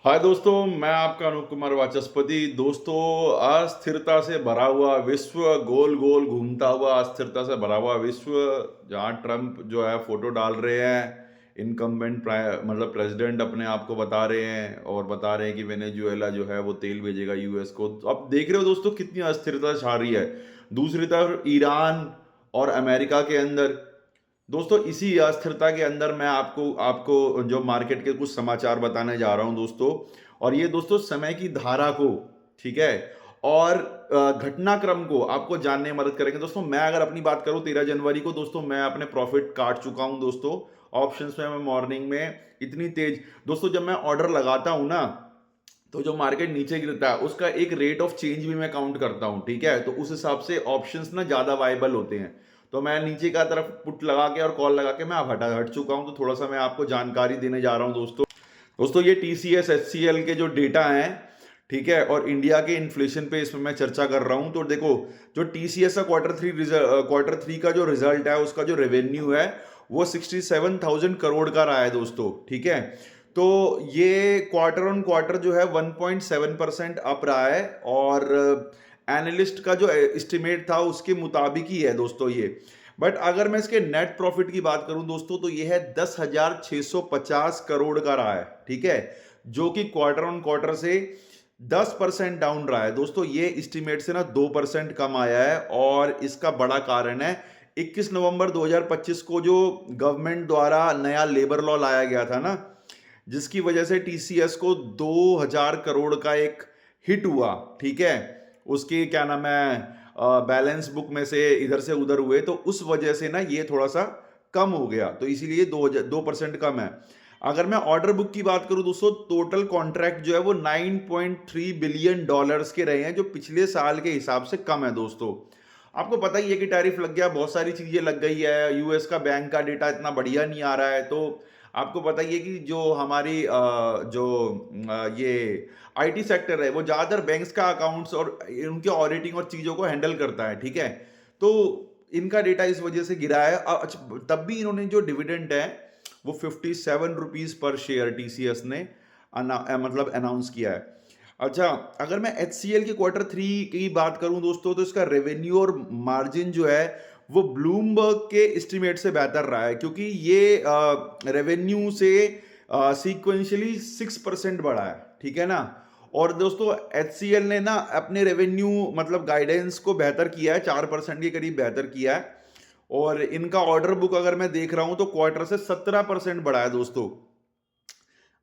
हाय दोस्तों, मैं आपका अनूप कुमार वाचस्पति। दोस्तों, अस्थिरता से भरा हुआ विश्व, गोल गोल घूमता हुआ अस्थिरता से भरा हुआ विश्व, जहाँ ट्रम्प जो है फोटो डाल रहे हैं, इनकम्बेंट मतलब प्रेसिडेंट अपने आप को बता रहे हैं और बता रहे हैं कि वेनेजुएला जो है वो तेल भेजेगा यूएस को। तो अब देख रहे हो दोस्तों कितनी अस्थिरता छा रही है। दूसरी तरफ ईरान और अमेरिका के अंदर, दोस्तों इसी अस्थिरता के अंदर मैं आपको आपको जो मार्केट के कुछ समाचार बताने जा रहा हूं दोस्तों। और ये दोस्तों समय की धारा को, ठीक है, और घटनाक्रम को आपको जानने में मदद करेंगे। दोस्तों मैं अगर अपनी बात करूं 13 जनवरी को, दोस्तों मैं अपने प्रॉफिट काट चुका हूं दोस्तों। ऑप्शंस में मैं मॉर्निंग में इतनी तेज, दोस्तों जब मैं ऑर्डर लगाता हूं ना, तो जो मार्केट नीचे गिरता है उसका एक रेट ऑफ चेंज भी मैं काउंट करता हूं, ठीक है। तो उस हिसाब से ऑप्शंस ना ज्यादा वाइबल होते हैं। तो मैं नीचे का तरफ पुट लगा के और कॉल लगा के मैं अब हट चुका हूं। तो थोड़ा सा मैं आपको जानकारी देने जा रहा हूं दोस्तों। दोस्तों ये टीसीएस एचसीएल के जो डेटा हैं, ठीक है, और इंडिया के इन्फ्लेशन पे इसमें मैं चर्चा कर रहा हूं। तो देखो, जो टीसीएस का क्वार्टर थ्री का जो रिजल्ट है, उसका जो रेवेन्यू है वो 67,000 करोड़ का रहा है दोस्तों, ठीक है। तो ये क्वार्टर ऑन क्वार्टर जो है 1.7% अप रहा है, और एनालिस्ट का जो एस्टिमेट था उसके मुताबिक ही है दोस्तों ये। बट अगर मैं इसके नेट प्रॉफिट की बात करूं दोस्तों, तो ये है 10,650 करोड़ का रहा है, ठीक है, जो कि क्वार्टर ऑन क्वार्टर से 10% डाउन रहा है दोस्तों। ये एस्टिमेट से ना 2% कम आया है, और इसका बड़ा कारण है 21 नवंबर 2025 को जो गवर्नमेंट द्वारा नया लेबर लॉ लाया गया था ना, जिसकी वजह से टीसीएस को 2,000 करोड़ का एक हिट हुआ, ठीक है। उसकी क्या नाम है, बैलेंस बुक में से इधर से उधर हुए, तो उस वजह से ना ये थोड़ा सा कम हो गया, तो इसीलिए 2% कम है। अगर मैं ऑर्डर बुक की बात करूं दोस्तों, टोटल कॉन्ट्रैक्ट जो है वो 9.3 बिलियन डॉलर्स के रहे हैं, जो पिछले साल के हिसाब से कम है दोस्तों। आपको पता ही है कि टैरिफ लग गया, बहुत सारी चीजें लग गई है, यूएस का बैंक का डेटा इतना बढ़िया नहीं आ रहा है। तो आपको पता ही है कि जो हमारी ये आईटी सेक्टर है वो ज्यादातर बैंक्स का अकाउंट्स और उनके ऑडिटिंग और चीजों को हैंडल करता है, ठीक है। तो इनका डेटा इस वजह से गिरा है। अच्छा, तब भी इन्होंने जो डिविडेंड है वो 57 रुपीज पर शेयर टीसीएस ने मतलब अनाउंस किया है। अच्छा, अगर मैं एचसीएल के क्वार्टर 3 की बात करूं दोस्तों, तो इसका रेवेन्यू और मार्जिन जो है वो ब्लूमबर्ग के एस्टिमेट से बेहतर रहा है, क्योंकि ये रेवेन्यू से सीक्वेंशियली 6% बढ़ा है, ठीक है ना। और दोस्तों एचसीएल ने ना अपने रेवेन्यू मतलब गाइडेंस को बेहतर किया है, 4% के करीब बेहतर किया है। और इनका ऑर्डर बुक अगर मैं देख रहा हूं तो क्वार्टर से 17% बढ़ा है दोस्तों।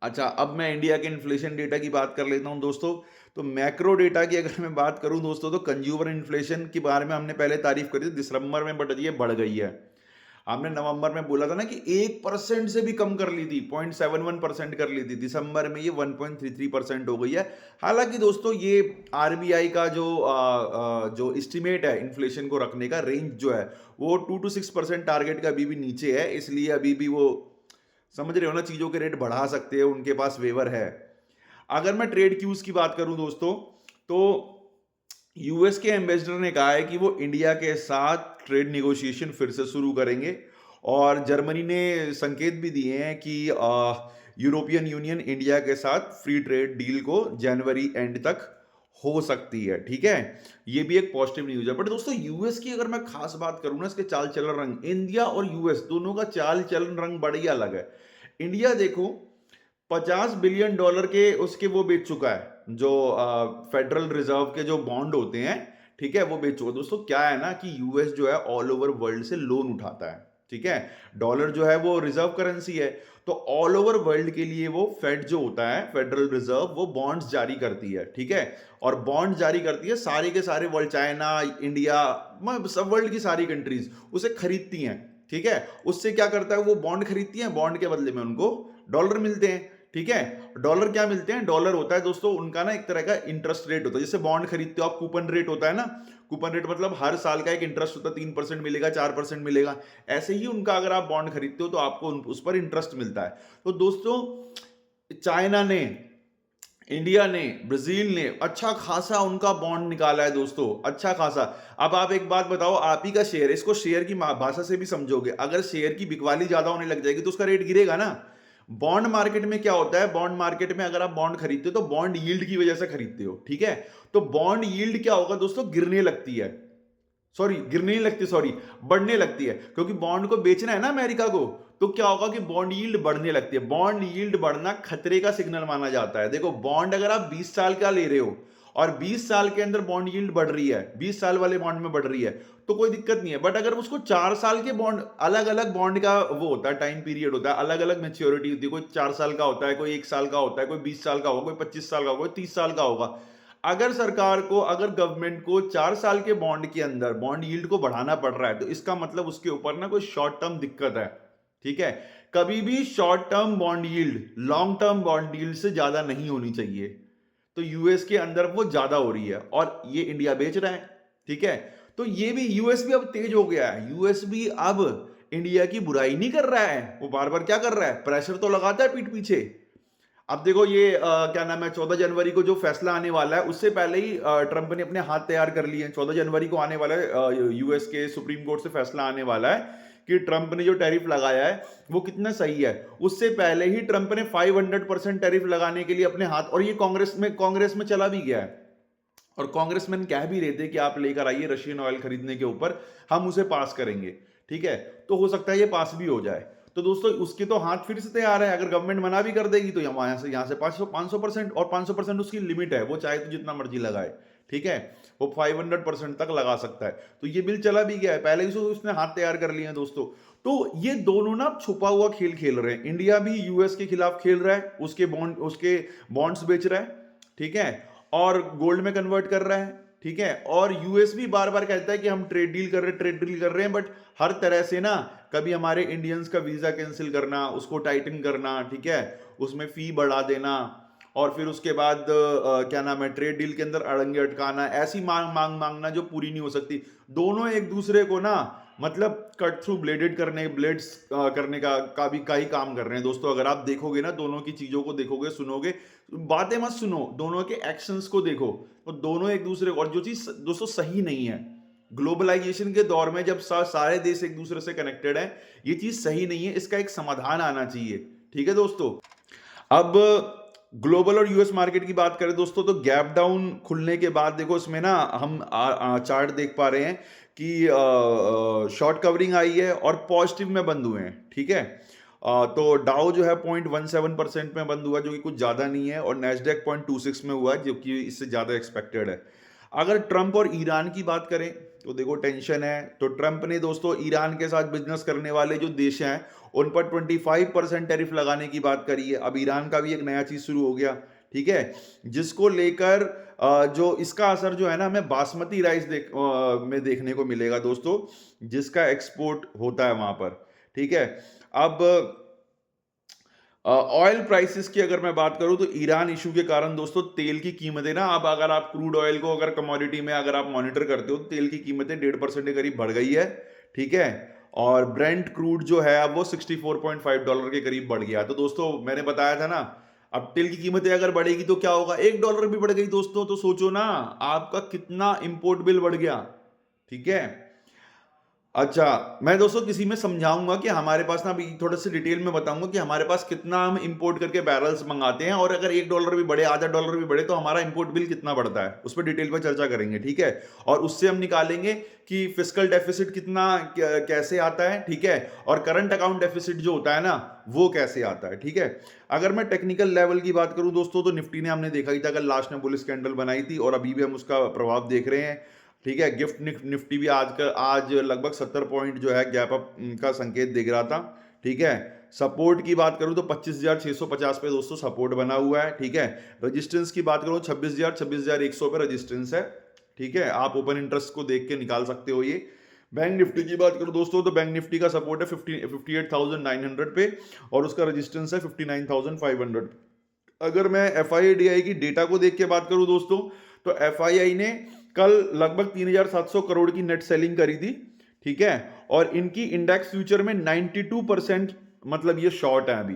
अच्छा, अब मैं इंडिया के इन्फ्लेशन डेटा की बात कर लेता हूं दोस्तों। तो मैक्रो डेटा की अगर मैं बात करूं दोस्तों, तो कंज्यूमर इन्फ्लेशन के बारे में हमने पहले तारीफ करी थी दिसंबर में, बट ये बढ़ गई है। हमने नवंबर में बोला था ना कि 1% से भी कम कर ली थी, 0.71% कर ली थी, दिसंबर में ये 1.33% हो गई है। हालांकि दोस्तों ये आरबीआई का जो एस्टिमेट है इन्फ्लेशन को रखने का रेंज जो है वो 2 to 6% टारगेट का अभी भी नीचे है, इसलिए अभी भी वो, समझ रहे हो ना, चीजों के रेट बढ़ा सकते हैं, उनके पास वेवर है। अगर मैं ट्रेड क्यूज की बात करूं दोस्तों, तो यूएस के एम्बेसडर ने कहा है कि वो इंडिया के साथ ट्रेड निगोशिएशन फिर से शुरू करेंगे, और जर्मनी ने संकेत भी दिए हैं कि यूरोपियन यूनियन इंडिया के साथ फ्री ट्रेड डील को जनवरी एंड तक हो सकती है, ठीक है। ये भी एक पॉजिटिव न्यूज है। बट दोस्तों यूएस की अगर मैं खास बात करूं ना, इसके चाल चलन रंग, इंडिया और यूएस दोनों का चाल चलन रंग बड़ी अलग है। इंडिया देखो, 50 बिलियन डॉलर के उसके वो बेच चुका है, जो फेडरल रिजर्व के जो बॉन्ड होते हैं, ठीक है, वो बेच चुका है। दोस्तों क्या है ना कि यूएस जो है ऑल ओवर वर्ल्ड से लोन उठाता है, ठीक है। डॉलर जो है वो रिजर्व करेंसी है, तो ऑल ओवर वर्ल्ड के लिए वो फेड जो होता है, फेडरल रिजर्व, वो बॉन्ड्स जारी करती है, ठीक है। और बॉन्ड जारी करती है, सारे के सारे वर्ल्ड, चाइना, इंडिया, सब वर्ल्ड की सारी कंट्रीज उसे खरीदती हैं, ठीक है। उससे क्या करता है, वो बॉन्ड खरीदती हैं, बॉन्ड के बदले में उनको डॉलर मिलते हैं, ठीक है। डॉलर क्या मिलते हैं, डॉलर होता है दोस्तों उनका ना एक तरह का इंटरेस्ट रेट होता है। जैसे बॉन्ड खरीदते हो आप, कूपन रेट होता है ना, कूपन रेट मतलब हर साल का एक इंटरेस्ट होता है, 3% मिलेगा, 4% मिलेगा। ऐसे ही उनका अगर आप बॉन्ड खरीदते हो तो आपको उस पर इंटरेस्ट मिलता है। तो दोस्तों चाइना ने, इंडिया ने, ब्राजील ने अच्छा खासा उनका बॉन्ड निकाला है दोस्तों, अच्छा खासा। अब आप एक बात बताओ, आप ही का शेयर, इसको शेयर की भाषा से भी समझोगे, अगर शेयर की बिकवाली ज्यादा होने लग जाएगी तो उसका रेट गिरेगा ना। बॉन्ड मार्केट में क्या होता है, बॉन्ड मार्केट में अगर आप बॉन्ड खरीदते हो तो बॉन्ड यील्ड की वजह से खरीदते हो, ठीक है। तो बॉन्ड यील्ड क्या होगा दोस्तों, गिरने लगती है, सॉरी गिरने नहीं लगती, सॉरी बढ़ने लगती है, क्योंकि बॉन्ड को बेचना है ना अमेरिका को। तो क्या होगा कि बॉन्ड यील्ड बढ़ने लगती है। बॉन्ड यील्ड बढ़ना खतरे का सिग्नल माना जाता है। देखो बॉन्ड अगर आप 20 साल का ले रहे हो और 20 साल के अंदर बॉन्ड यील्ड बढ़ रही है, 20 साल वाले बॉन्ड में बढ़ रही है, तो कोई दिक्कत नहीं है। बट अगर उसको 4 साल के बॉन्ड, अलग अलग बॉन्ड का वो होता है, टाइम पीरियड होता है, अलग अलग मैच्योरिटी होती है, कोई 4 साल का होता है, कोई 1 साल का होता है, कोई 20 साल का होगा, कोई 25 साल का होगा, कोई 30 साल का होगा। अगर सरकार को, अगर गवर्नमेंट को 4 साल के बॉन्ड के अंदर बॉन्ड यील्ड को बढ़ाना पड़ रहा है, तो इसका मतलब उसके ऊपर ना कोई शॉर्ट टर्म दिक्कत है, ठीक है। कभी भी short term bond yield long term bond yield से ज्यादा नहीं होनी चाहिए। तो यूएस के अंदर वो ज्यादा हो रही है और ये इंडिया बेच रहा है, ठीक है। तो ये भी यूएस भी अब तेज हो गया है। यूएस भी अब इंडिया की बुराई नहीं कर रहा है, वो बार बार क्या कर रहा है, प्रेशर तो लगाता है पीठ पीछे। अब देखो ये क्या नाम है, 14 जनवरी को जो फैसला आने वाला है, उससे पहले ही ट्रंप ने अपने हाथ तैयार कर लिए हैं। 14 जनवरी को आने वाला है, यूएस के सुप्रीम कोर्ट से फैसला आने वाला है कि ट्रंप ने जो टैरिफ लगाया है वो कितना सही है। उससे पहले ही ट्रंप ने 500% टैरिफ लगाने के लिए अपने हाथ, और ये कांग्रेस में चला भी गया है। और कांग्रेसमैन कह भी रहे थे कि आप लेकर आइए रशियन ऑयल खरीदने के ऊपर, हम उसे पास करेंगे, ठीक है। तो हो सकता है ये पास भी हो जाए। तो दोस्तों उसके तो हाथ फिर से तैयार है। अगर गवर्नमेंट मना भी कर देगी तो यहाँ से 500%, और 500% उसकी लिमिट है, वो चाहे तो जितना मर्जी लगाए, ठीक है। वो 500% तक लगा सकता है। तो ये बिल चला भी गया है, पहले ही उसने हाथ तैयार कर लिए हैं दोस्तों। तो ये दोनों ना छुपा हुआ खेल खेल रहे हैं। इंडिया भी यूएस के खिलाफ खेल रहा है, उसके बॉन्ड्स बेच रहा है, ठीक है, और गोल्ड में कन्वर्ट कर रहा है, ठीक है। और यूएस भी बार बार कहता है कि हम ट्रेड डील कर रहे हैं, बट हर तरह से ना, कभी हमारे इंडियंस का वीजा कैंसिल करना, उसको टाइटन करना, ठीक है, उसमें फी बढ़ा देना, और फिर उसके बाद क्या नाम है, ट्रेड डील के अंदर अड़ंगे अटकाना, ऐसी मांगना जो पूरी नहीं हो सकती। दोनों एक दूसरे को ना, मतलब कट थ्रू ब्लेडेड ब्लेड्स करने का ही काम कर रहे हैं दोस्तों। अगर आप देखोगे ना, दोनों की चीजों को देखोगे, सुनोगे, बातें मत सुनो, दोनों के एक्शंस को देखो, तो दोनों एक दूसरे को, और जो चीज दोस्तों सही नहीं है, ग्लोबलाइजेशन के दौर में जब सारे देश एक दूसरे से कनेक्टेड है, ये चीज सही नहीं है, इसका एक समाधान आना चाहिए, ठीक है दोस्तों। अब ग्लोबल और यूएस मार्केट की बात करें दोस्तों, तो गैप डाउन खुलने के बाद देखो इसमें ना हम चार्ट देख पा रहे हैं कि शॉर्ट कवरिंग आई है और पॉजिटिव में बंद हुए हैं, ठीक है। तो डाउ जो है 0.17% में बंद हुआ, जो कि कुछ ज्यादा नहीं है, और नेस्डेक 0.26 में हुआ, जो कि इससे ज्यादा एक्सपेक्टेड है। अगर ट्रंप और ईरान की बात करें तो देखो टेंशन है। तो ट्रंप ने दोस्तों ईरान के साथ बिजनेस करने वाले जो देश हैं उन पर 25% टैरिफ लगाने की बात करी है। अब ईरान का भी एक नया चीज शुरू हो गया, ठीक है, जिसको लेकर जो इसका असर जो है ना, हमें बासमती राइस में देखने को मिलेगा दोस्तों, जिसका एक्सपोर्ट होता है वहां पर, ठीक है। अब ऑयल प्राइसेस की अगर मैं बात करूं तो ईरान इशू के कारण दोस्तों तेल की कीमतें ना, अब अगर आप क्रूड ऑयल को अगर कमोडिटी में अगर आप मॉनिटर करते हो तो तेल की कीमतें 1.5% के करीब बढ़ गई है, ठीक है। और ब्रेंट क्रूड जो है अब वो $64.5 के करीब बढ़ गया। तो दोस्तों मैंने बताया था ना, अब तेल की कीमतें अगर बढ़ेगी तो क्या होगा, $1 भी बढ़ गई दोस्तों, तो सोचो ना आपका कितना इंपोर्ट बिल बढ़ गया, ठीक है। अच्छा, मैं दोस्तों किसी में समझाऊंगा कि हमारे पास ना, अभी थोड़ा सा डिटेल में बताऊंगा कि हमारे पास कितना हम इंपोर्ट करके बैरल्स मंगाते हैं, और अगर $1 भी बढ़े, आधा डॉलर भी बढ़े, तो हमारा इंपोर्ट बिल कितना बढ़ता है, उस पर डिटेल में चर्चा करेंगे, ठीक है। और उससे हम निकालेंगे कि फिस्कल डेफिसिट कितना कैसे आता है, ठीक है, और करंट अकाउंट डेफिसिट जो होता है ना, वो कैसे आता है, ठीक है। अगर मैं टेक्निकल लेवल की बात करूं दोस्तों, तो निफ्टी ने हमने देखा ही था, कल लास्ट में बुलिश कैंडल बनाई थी, और अभी भी हम उसका प्रभाव देख रहे हैं, ठीक है। निफ्टी भी आज लगभग 70 पॉइंट जो है गैप अप का संकेत दिख रहा था, ठीक है। सपोर्ट की बात करूं तो 25,650 पे दोस्तों सपोर्ट बना हुआ है, ठीक है। रजिस्टेंस की बात करूं 26,100 पे रजिस्टेंस है, ठीक है। आप ओपन इंटरेस्ट को देख के निकाल सकते हो ये। बैंक निफ्टी की बात करूं दोस्तों, तो बैंक निफ्टी का सपोर्ट है 58,900 पे, और उसका रजिस्टेंस है 59,500। अगर मैं FII की डेटा को देख के बात करूं दोस्तों, तो FII ने कल लगभग 3,700 करोड़ की नेट सेलिंग करी थी, ठीक है। और इनकी इंडेक्स फ्यूचर में 92%, मतलब ये शॉर्ट है अभी,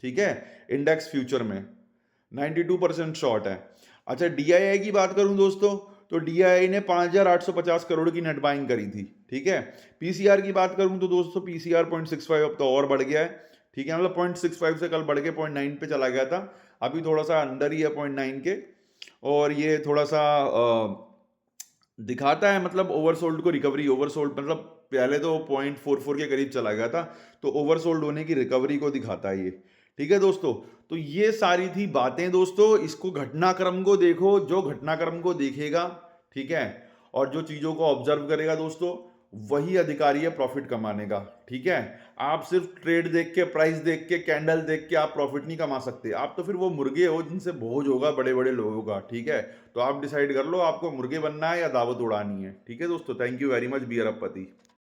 ठीक है। इंडेक्स फ्यूचर में 92% शॉर्ट है। अच्छा, DII की बात करूं दोस्तों, तो DII ने 5,850 करोड़ की नेट बाइंग करी थी, ठीक है। PCR की बात करूं तो दोस्तों PCR 0.65 अब तो और बढ़ गया है, ठीक है, मतलब 0.65 से कल बढ़ के 0.9 पे चला गया था, अभी थोड़ा सा अंदर ही है 0.9 के। और ये थोड़ा सा दिखाता है मतलब ओवरसोल्ड को रिकवरी, ओवरसोल्ड मतलब पहले तो 0.44 के करीब चला गया था, तो ओवरसोल्ड होने की रिकवरी को दिखाता है ये। ठीक है दोस्तों, तो ये सारी थी बातें दोस्तों। इसको घटनाक्रम को देखो, जो घटनाक्रम को देखेगा, ठीक है, और जो चीजों को ऑब्जर्व करेगा दोस्तों, वही अधिकारी है प्रॉफिट कमाने का। ठीक है, आप सिर्फ ट्रेड देख के, प्राइस देख के, कैंडल देख के आप प्रॉफिट नहीं कमा सकते। आप तो फिर वो मुर्गे हो जिनसे भोज होगा बड़े बड़े लोगों का। ठीक है, तो आप डिसाइड कर लो आपको मुर्गे बनना है या दावत उड़ानी है। ठीक है दोस्तों, thank you very much, be अरबपति।